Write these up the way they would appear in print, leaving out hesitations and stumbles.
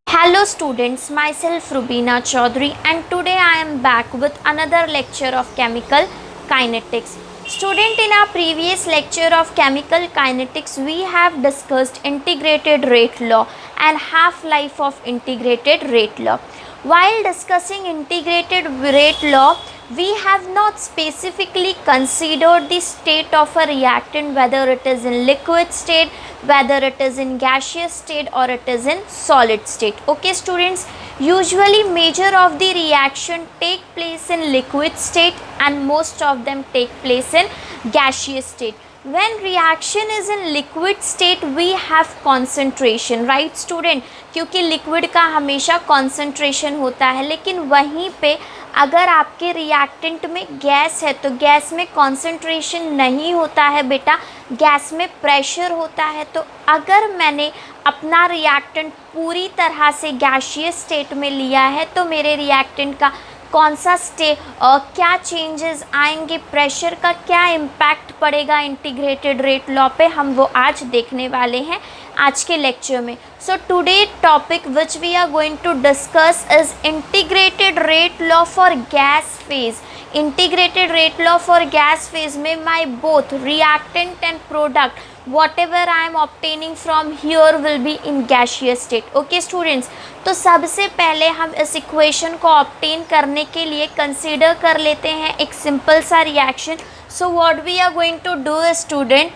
Hello students, myself Rubina Chaudhary and today I am back with another lecture of chemical kinetics. Student, in our previous lecture of chemical kinetics we have discussed integrated rate law and half-life of integrated rate law. While discussing integrated rate law, we have not specifically considered the state of a reactant, whether it is in liquid state, whether it is in gaseous state or it is in solid state. Okay students, usually major of the reaction take place in liquid state and most of them take place in gaseous state. When reaction is in liquid state we have concentration, right student, क्योंकि liquid का हमेशा concentration होता है, लेकिन वहीं पे अगर आपके रिएक्टेंट में गैस है तो गैस में concentration नहीं होता है बेटा, गैस में प्रेशर होता है। तो अगर मैंने अपना रिएक्टेंट पूरी तरह से गैसियस स्टेट में लिया है तो मेरे रिएक्टेंट का कौन सा क्या चेंजेस आएंगे, प्रेशर का क्या इम्पैक्ट पड़ेगा इंटीग्रेटेड रेट लॉ पे, हम वो आज देखने वाले हैं आज के लेक्चर में। So today topic which we are going to discuss is integrated rate law for gas phase. Integrated rate law for gas phase में my both reactant and product whatever I am obtaining from here will be in gaseous state. Okay students, तो सबसे पहले हम इस equation को obtain करने के लिए कंसीडर कर लेते हैं एक सिंपल सा reaction. So what we are going to do student,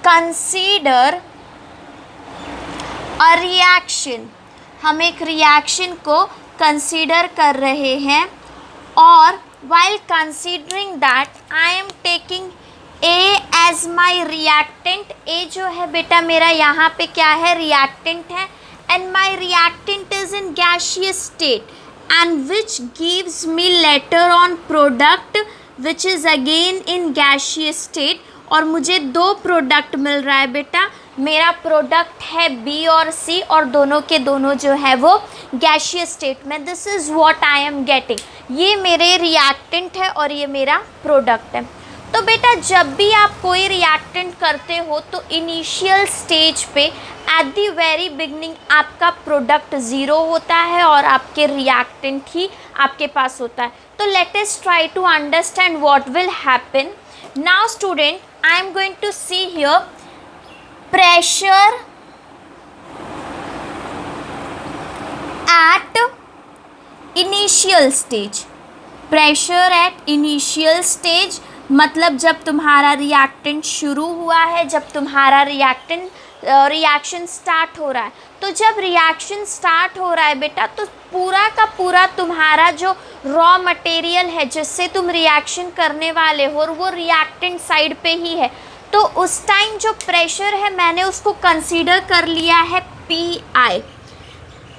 consider a reaction. हम एक रिएक्शन को कंसीडर कर रहे हैं और while considering that I am taking A as my reactant। A जो है बेटा मेरा यहाँ पे क्या है, reactant है, and my reactant is in gaseous state and which gives me later on product which is again in gaseous state। और मुझे दो प्रोडक्ट मिल रहा है बेटा, मेरा प्रोडक्ट है B और C और दोनों के दोनों जो है वो गैसियस स्टेट में। This is what I am getting. ये मेरे रिएक्टेंट है और ये मेरा प्रोडक्ट है। तो बेटा जब भी आप कोई रिएक्टेंट करते हो तो इनिशियल स्टेज पे एट द वेरी बिगनिंग आपका प्रोडक्ट ज़ीरो होता है और आपके रिएक्टेंट ही आपके पास होता है। तो let us try to understand what will happen. Now student, I am going to see here pressure at initial stage. Pressure at initial stage मतलब जब तुम्हारा रिएक्टेंट शुरू हुआ है, जब तुम्हारा रिएक्शन स्टार्ट हो रहा है। तो जब रिएक्शन स्टार्ट हो रहा है बेटा तो पूरा का पूरा तुम्हारा जो रॉ मटेरियल है जिससे तुम रिएक्शन करने वाले हो और वो रिएक्टेंट साइड पे ही है। तो उस टाइम जो प्रेशर है मैंने उसको कंसीडर कर लिया है PI।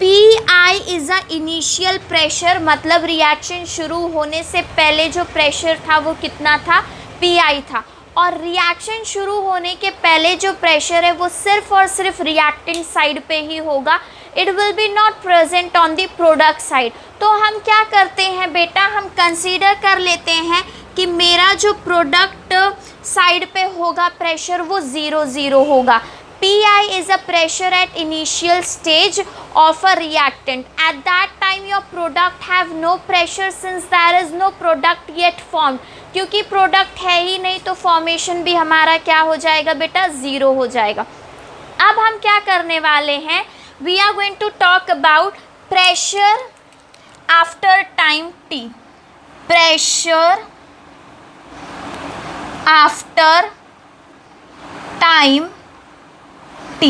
PI is a initial pressure, मतलब रिएक्शन शुरू होने से पहले जो प्रेशर था वो कितना था, PI था। और रिएक्शन शुरू होने के पहले जो प्रेशर है वो सिर्फ और सिर्फ रिएक्टेंट साइड पे ही होगा, it will be not present on the product side. तो हम क्या करते हैं बेटा, हम कंसीडर कर लेते हैं कि मेरा जो प्रोडक्ट साइड पे होगा प्रेशर वो 0 होगा। PI is a pressure at initial stage of a reactant. At that time your product have no pressure since there is no product yet formed। क्योंकि प्रोडक्ट है ही नहीं तो फॉर्मेशन भी हमारा क्या हो जाएगा बेटा, 0 हो जाएगा। अब हम क्या करने वाले हैं, we are going to talk about pressure after time t। pressure after time T।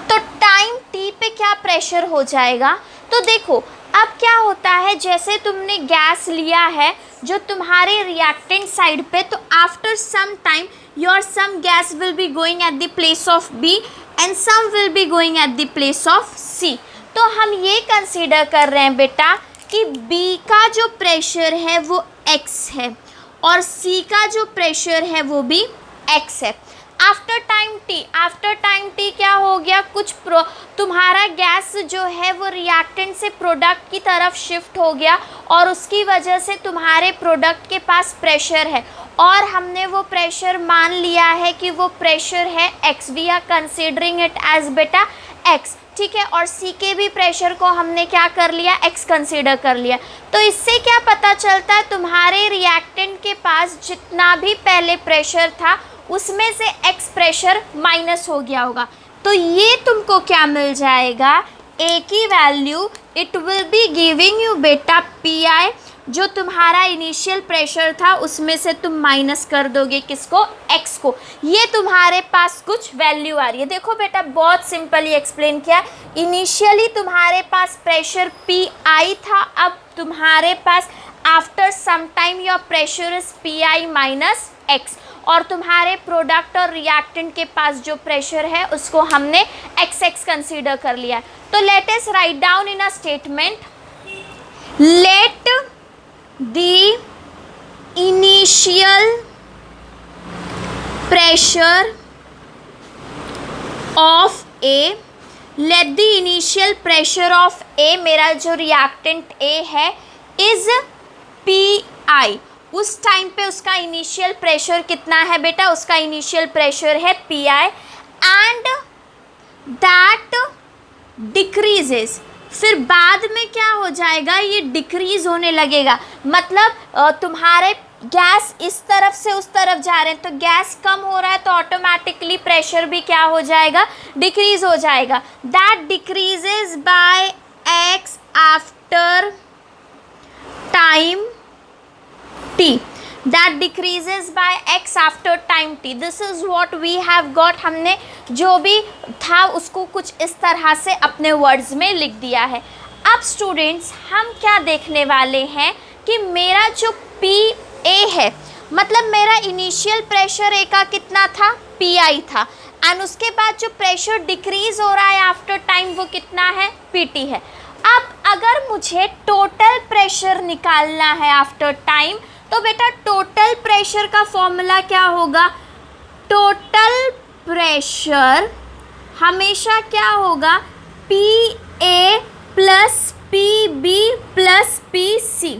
तो टाइम T पे क्या प्रेशर हो जाएगा, तो देखो अब क्या होता है, जैसे तुमने गैस लिया है जो तुम्हारे रिएक्टेंट साइड पे, तो after some time your some gas will be going at the place of B and some will be going at the place of C। तो हम ये कंसीडर कर रहे हैं बेटा कि B का जो प्रेशर है वो X है और C का जो प्रेशर है वो भी X है। आफ्टर टाइम टी क्या हो गया, कुछ तुम्हारा गैस जो है वो रिएक्टेंट से प्रोडक्ट की तरफ शिफ्ट हो गया और उसकी वजह से तुम्हारे प्रोडक्ट के पास प्रेशर है और हमने वो प्रेशर मान लिया है कि वो प्रेशर है x, we are considering it as बेटा x, ठीक है। और C के भी प्रेशर को हमने क्या कर लिया, x कंसीडर कर लिया। तो इससे क्या पता चलता है, तुम्हारे रिएक्टेंट के पास जितना भी पहले प्रेशर था उसमें से x प्रेशर माइनस हो गया होगा। तो ये तुमको क्या मिल जाएगा, A की value it will be giving you बेटा Pi, जो तुम्हारा इनिशियल प्रेशर था उसमें से तुम माइनस कर दोगे किसको, x को। ये तुम्हारे पास कुछ वैल्यू आ रही है। देखो बेटा बहुत सिंपली एक्सप्लेन किया। इनिशियली तुम्हारे पास प्रेशर Pi था, अब तुम्हारे पास after some time your pressure is Pi minus x, और तुम्हारे प्रोडक्ट और रिएक्टेंट के पास जो प्रेशर है उसको हमने xx कंसीडर कर लिया है। तो let us write down in a statement, let the initial pressure of A, let the initial pressure of A, मेरा जो reactant A है is Pi। उस टाइम पे उसका इनिशियल प्रेशर कितना है बेटा, उसका इनिशियल प्रेशर है Pi and that decreases, फिर बाद में क्या हो जाएगा, ये डिक्रीज होने लगेगा। मतलब तुम्हारे गैस इस तरफ से उस तरफ जा रहे हैं, तो गैस कम हो रहा है तो ऑटोमेटिकली प्रेशर भी क्या हो जाएगा, डिक्रीज हो जाएगा। That decreases bye x after time t, that decreases by x after time t, this is what we have got। हमने जो भी था उसको कुछ इस तरह से अपने वर्ड्स में लिख दिया है। अब स्टूडेंट्स हम क्या देखने वाले हैं कि मेरा जो Pa है, मतलब मेरा इनिशियल प्रेशर A का कितना था, Pi था, एंड उसके बाद जो प्रेशर डिक्रीज हो रहा है आफ्टर टाइम वो कितना है, Pt है। अब अगर मुझे टोटल प्रेशर निकालना है आफ्टर टाइम, तो बेटा टोटल प्रेशर का फॉर्मूला क्या होगा, टोटल प्रेशर हमेशा क्या होगा, Pa plus Pb plus Pc।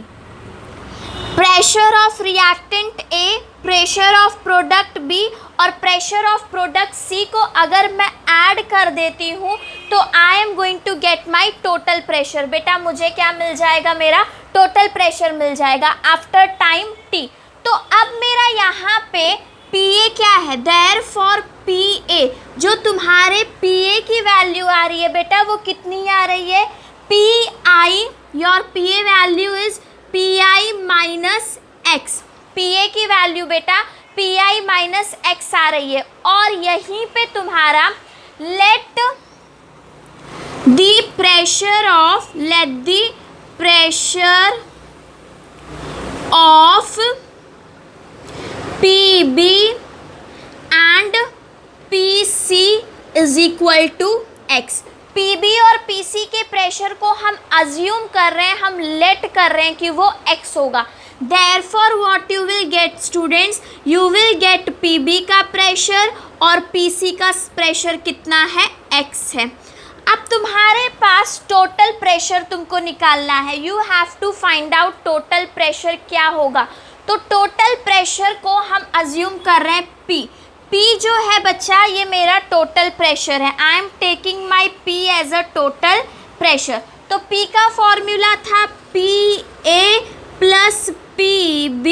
Pressure of reactant A, pressure of product B और प्रेशर ऑफ प्रोडक्ट C को अगर मैं ऐड कर देती हूँ तो I am going to get my total pressure. बेटा मुझे क्या मिल जाएगा, मेरा टोटल प्रेशर मिल जाएगा आफ्टर टाइम t। तो अब मेरा यहाँ पे Pa क्या है, देयरफॉर Pa, जो तुम्हारे Pa की वैल्यू आ रही है बेटा वो कितनी आ रही है, Pi, your Pa value is Pi minus x। Pa की वैल्यू बेटा Pi माइनस x आ रही है, और यहीं पे तुम्हारा let the pressure of Pb and Pc is equal to x। Pb और Pc के प्रेशर को हम अज्यूम कर रहे हैं, हम लेट कर रहे हैं कि वो x होगा। Therefore what you will get students, you will get Pb का प्रेशर और Pc का प्रेशर कितना है, x है। अब तुम्हारे पास टोटल प्रेशर तुमको निकालना है, you have to find out total pressure क्या होगा। तो टोटल प्रेशर को हम अज्यूम कर रहे हैं P जो है बच्चा ये मेरा टोटल प्रेशर है, I am taking my P as a total pressure. तो P का फॉर्मूला था Pa प्लस Pb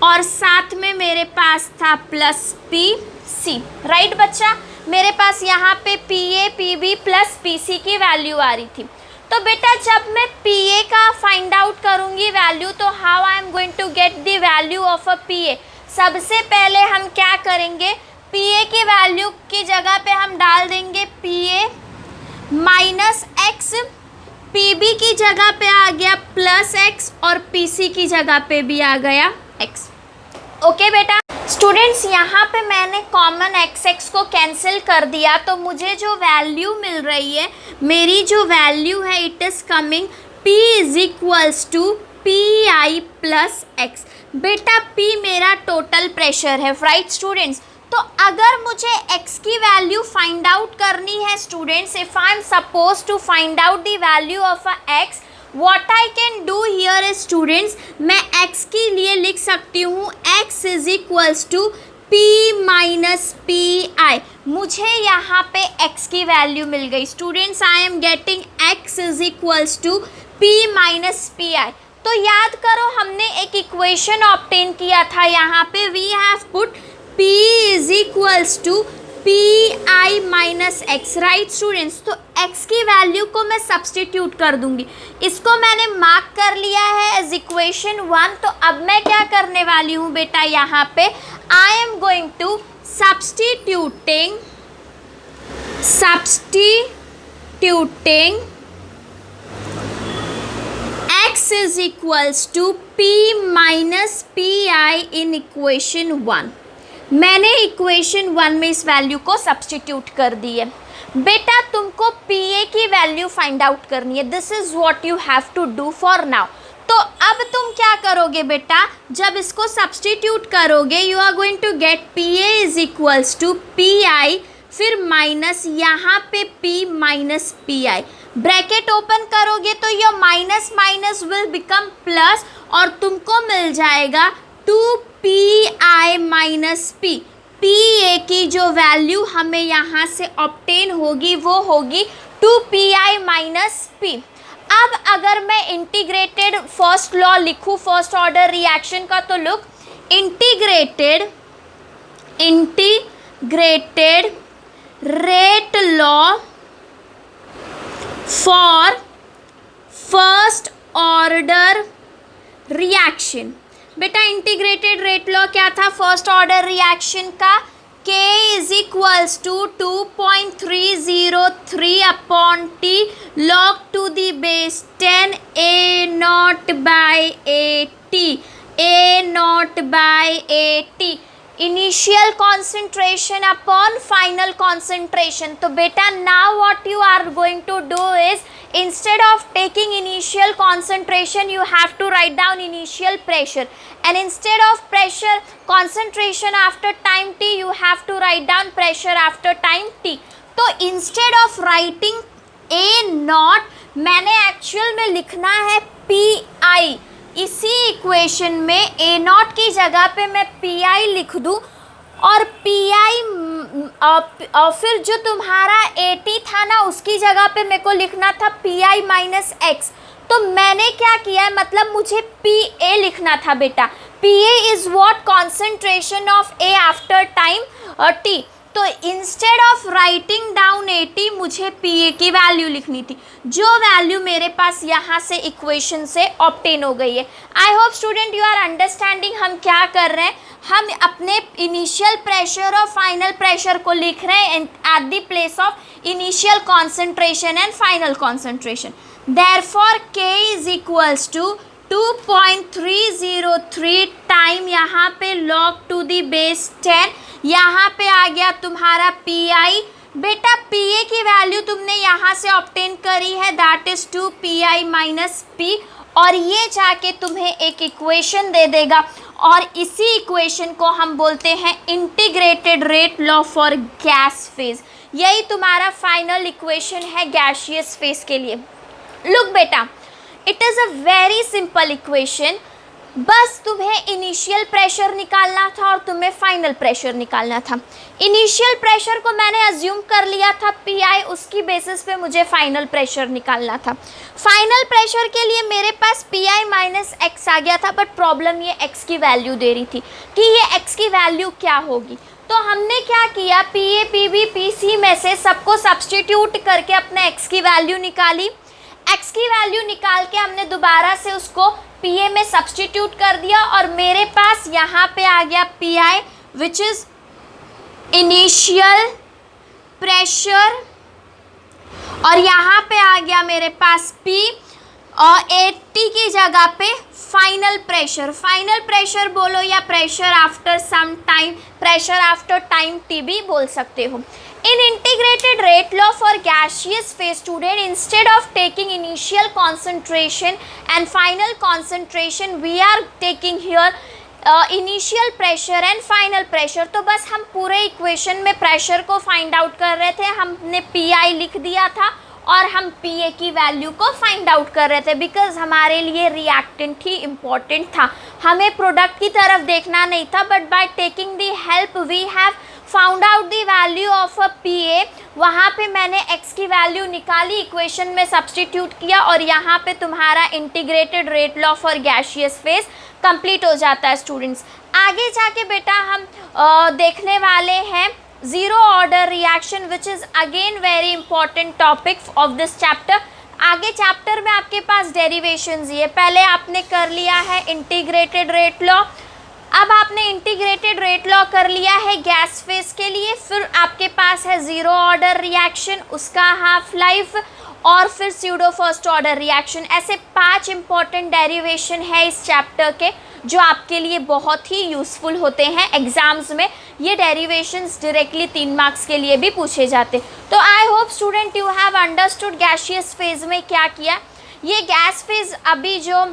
और साथ में मेरे पास था प्लस Pc, राइट बच्चा। मेरे पास यहाँ पे Pa Pb प्लस Pc की वैल्यू आ रही थी। तो बेटा जब मैं Pa का फाइंड आउट करूँगी वैल्यू, तो how I am going to get the value of a Pa। सबसे पहले हम क्या करेंगे, Pa की वैल्यू की जगह पे हम डाल देंगे Pa माइनस x, Pb की जगह पे आ गया प्लस x और Pc की जगह पे भी आ गया x। ओके बेटा स्टूडेंट्स, यहाँ पे मैंने कॉमन x को कैंसिल कर दिया, तो मुझे जो वैल्यू मिल रही है, मेरी जो वैल्यू है it is coming P is equals to Pi plus x। बेटा P मेरा टोटल प्रेशर है, राइट स्टूडेंट्स। तो अगर मुझे x की वैल्यू फाइंड आउट करनी है students, if I am suppose to find out the value of a x, what I can do here is students, मैं x के लिए लिख सकती हूँ x is equals to P minus P I. मुझे यहाँ पे x की वैल्यू मिल गई students, I am getting x is equals to P minus P I. तो याद करो हमने एक इक्वेशन ऑब्टेन किया था, यहाँ पे we have put p is equals to P I minus X, right students. तो x की वैल्यू को मैं सब्सटीट्यूट कर दूंगी, इसको मैंने मार्क कर लिया है एज इक्वेशन 1। तो अब मैं क्या करने वाली हूँ बेटा, यहाँ पे I am going to substituting x is equals to p minus pi in equation 1। मैंने इक्वेशन 1 में इस वैल्यू को सब्सटीट्यूट कर दी है। बेटा तुमको pa की वैल्यू फाइंड आउट करनी है, this is what you have to do for now. तो अब तुम क्या करोगे बेटा, जब इसको सब्सटीट्यूट करोगे you are going to get pa is equals to pi, फिर माइनस यहाँ पे p minus P I, bracket open करोगे तो ये minus minus will become plus और तुमको मिल जाएगा 2pi माइनस पी। pa की जो वैल्यू हमें यहाँ से ऑब्टेन होगी वो होगी 2pi माइनस पी। अब अगर मैं इंटीग्रेटेड फर्स्ट लॉ लिखूँ फर्स्ट ऑर्डर रिएक्शन का, तो look, integrated rate law for first order reaction. बेटा इंटीग्रेटेड रेट लॉ क्या था फर्स्ट ऑर्डर रिएक्शन का, k is equals to 2.303 upon t log to the base 10 a not by a t initial concentration upon final concentration. तो बेटा now what you are going to do is, instead of taking initial concentration you have to write down initial pressure, and instead of pressure concentration after time t you have to write down pressure after time t। तो instead of writing a naught मैंने actual में लिखना है pi। इसी equation में a naught की जगह पे मैं pi लिख दूँ और pi और फिर जो तुम्हारा AT था ना उसकी जगह पे मेरे को लिखना था PI माइनस एक्स। तो मैंने क्या किया है, मतलब मुझे PA लिखना था बेटा। PA is what concentration of A after time T। तो instead of writing down AT मुझे PA की वैल्यू लिखनी थी, जो वैल्यू मेरे पास यहाँ से इक्वेशन से ऑब्टेन हो गई है। I hope student you are understanding हम क्या कर रहे हैं। हम अपने इनिशियल प्रेशर और फाइनल प्रेशर को लिख रहे हैं at the place of initial concentration and final concentration. Therefore k is equals to 2.303 time यहाँ पे log टू दी बेस 10, यहाँ पे आ गया तुम्हारा pi। बेटा pa की वैल्यू तुमने यहाँ से ऑब्टेन करी है, that is 2pi minus P, और ये जाके तुम्हें एक इक्वेशन दे देगा और इसी इक्वेशन को हम बोलते हैं integrated rate law for gas phase. यही तुम्हारा फाइनल इक्वेशन है गैसियस फेज के लिए। लुक बेटा, it is a very simple equation, बस तुम्हें इनिशियल प्रेशर निकालना था और तुम्हें फाइनल प्रेशर निकालना था। इनिशियल प्रेशर को मैंने अज्यूम कर लिया था PI, उसकी बेसिस पे मुझे फाइनल प्रेशर निकालना था। फाइनल प्रेशर के लिए मेरे पास PI माइनस एक्स आ गया था, बट प्रॉब्लम ये x की वैल्यू दे रही थी कि ये x की वैल्यू क्या होगी। तो हमने क्या किया, PA PB PC में से सबको सब्सटीट्यूट करके अपने x की वैल्यू निकाली। x की वैल्यू निकाल के हमने दोबारा से उसको PA में सब्सटीट्यूट कर दिया और मेरे पास यहाँ पे आ गया PI which is initial pressure, और यहाँ पे आ गया मेरे पास P और 80 की जगह पे फाइनल प्रेशर। फाइनल प्रेशर बोलो या pressure after some time, pressure after time T भी बोल सकते हो। In integrated rate law for gaseous phase, student, instead of taking initial concentration and final concentration, we are taking here initial pressure and final pressure। तो बस हम पूरे equation में pressure को फाइंड आउट कर रहे थे, हमने PI लिख दिया था और हम पीए की वैल्यू को फाइंड आउट कर रहे थे, बिकॉज हमारे लिए रिएक्टेंट ही इम्पॉर्टेंट था, हमें प्रोडक्ट की तरफ देखना नहीं था. But by taking the help we have found out the value of a PA. वहाँ पे मैंने x की वैल्यू निकाली, इक्वेशन में सब्सटीट्यूट किया और यहाँ पे तुम्हारा integrated rate law for gaseous phase complete हो जाता है स्टूडेंट्स. आगे जाके बेटा हम देखने वाले हैं zero order reaction, which is again very important topic of this chapter. आगे चैप्टर में आपके पास डेरिवेशंस ये पहले आपने कर लिया है इंटीग्रेटेड रेट लॉ. अब आपने इंटीग्रेटेड रेट लॉ कर लिया है गैस फेज के लिए, फिर आपके पास है ज़ीरो ऑर्डर रिएक्शन, उसका हाफ लाइफ, और फिर स्यूडो फर्स्ट ऑर्डर रिएक्शन. ऐसे 5 इंपॉर्टेंट डेरिवेशन है इस चैप्टर के जो आपके लिए बहुत ही यूज़फुल होते हैं एग्जाम्स में. ये डेरिवेशंस डायरेक्टली 3 मार्क्स के लिए भी पूछे जाते. तो आई hope student you have understood gaseous phase में क्या किया. ये गैस फेज अभी जो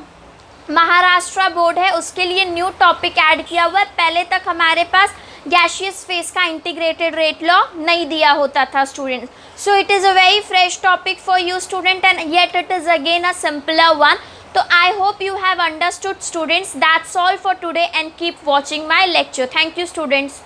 महाराष्ट्र बोर्ड है उसके लिए न्यू टॉपिक ऐड किया हुआ है. पहले तक हमारे पास गैसियस फेज का इंटीग्रेटेड रेट लॉ नहीं दिया होता था students. So it is a very fresh topic for you student and yet it is again a simpler one. So I hope you have understood students. That's all for today and keep watching my lecture. Thank you students.